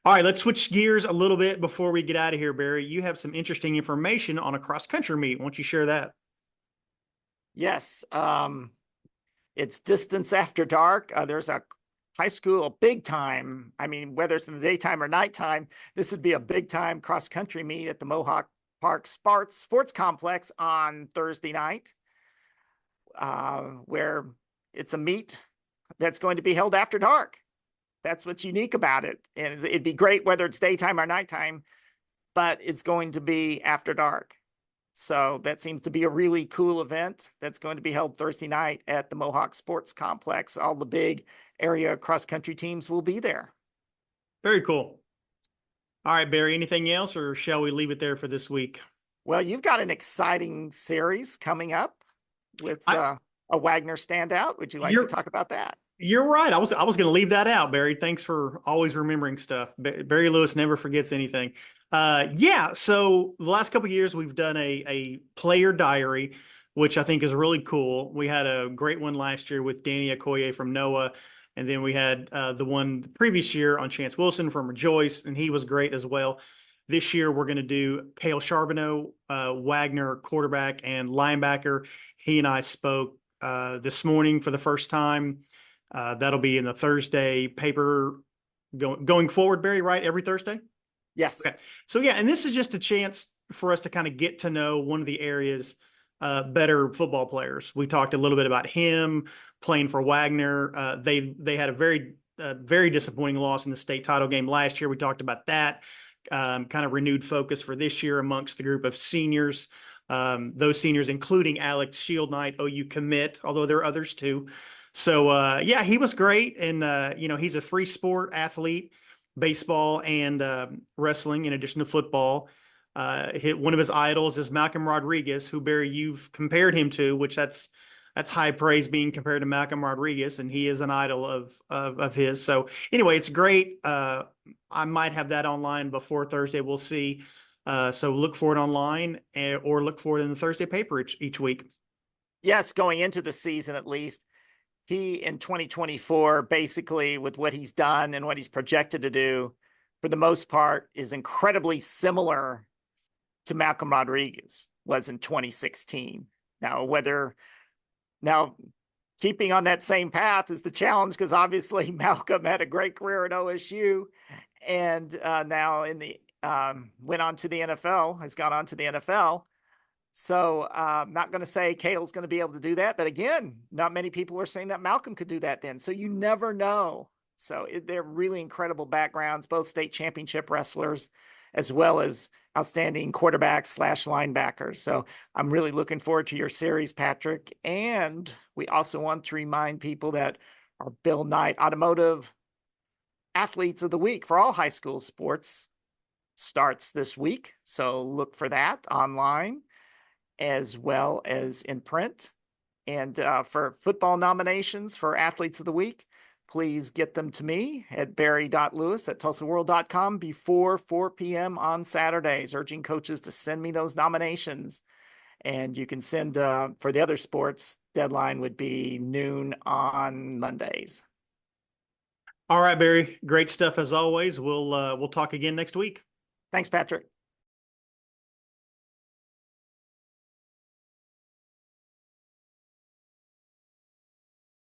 All right, let's switch gears a little bit before we get out of here, Barry. You have some interesting information on a cross-country meet. Why don't you share that? Yes. It's distance after dark. There's a high school, big time. I mean, whether it's in the daytime or nighttime, this would be a big time cross-country meet at the Mohawk Park Sports Complex on Thursday night, where it's a meet that's going to be held after dark. That's what's unique about it. And it'd be great whether it's daytime or nighttime, but it's going to be after dark. So that seems to be a really cool event that's going to be held Thursday night at the Mohawk Sports Complex. All the big area cross-country teams will be there. Very cool. All right, Barry, anything else, or shall we leave it there for this week? Well, you've got an exciting series coming up with a Wagner standout. Would you like to talk about that? You're right. I was going to leave that out, Barry. Thanks for always remembering stuff. Barry Lewis never forgets anything. Yeah. So the last couple of years, we've done a player diary, which I think is really cool. We had a great one last year with Danny Okoye from NOAA. And then we had the one the previous year on Chance Wilson from Rejoice, and he was great as well. This year, we're going to do Cale Charbonneau, Wagner quarterback and linebacker. He and I spoke this morning for the first time. That'll be in the Thursday paper going forward, Barry, right? Every Thursday? Yes. Okay. So, yeah, and this is just a chance for us to kind of get to know one of the area's better football players. We talked a little bit about him playing for Wagner. They had a very disappointing loss in the state title game last year. We talked about that, kind of renewed focus for this year amongst the group of seniors. Those seniors, including Alex Shield Knight, OU commit, although there are others too. So, yeah, he was great. And, he's a three sport athlete, baseball and wrestling, in addition to football. One of his idols is Malcolm Rodriguez, who, Barry, you've compared him to, which that's high praise being compared to Malcolm Rodriguez. And he is an idol of his. So anyway, it's great. I might have that online before Thursday. We'll see. So look for it online or look for it in the Thursday paper each week. Yes, going into the season at least. He, in 2024, basically with what he's done and what he's projected to do, for the most part, is incredibly similar to Malcolm Rodriguez was in 2016. Now, keeping on that same path is the challenge, because obviously Malcolm had a great career at OSU and now went on to the NFL, has gone on to the NFL. So I'm not going to say Cale's going to be able to do that. But again, not many people are saying that Malcolm could do that then. So you never know. So they're really incredible backgrounds, both state championship wrestlers, as well as outstanding quarterbacks / linebackers. So I'm really looking forward to your series, Patrick. And we also want to remind people that our Bill Knight Automotive Athletes of the Week for all high school sports starts this week. So look for that online, as well as in print. And for football nominations for Athletes of the Week, please get them to me at barry.lewis@tulsaworld.com before 4 p.m. on Saturdays, urging coaches to send me those nominations. And you can send, for the other sports, deadline would be noon on Mondays. All right, Barry. Great stuff as always. We'll talk again next week. Thanks, Patrick.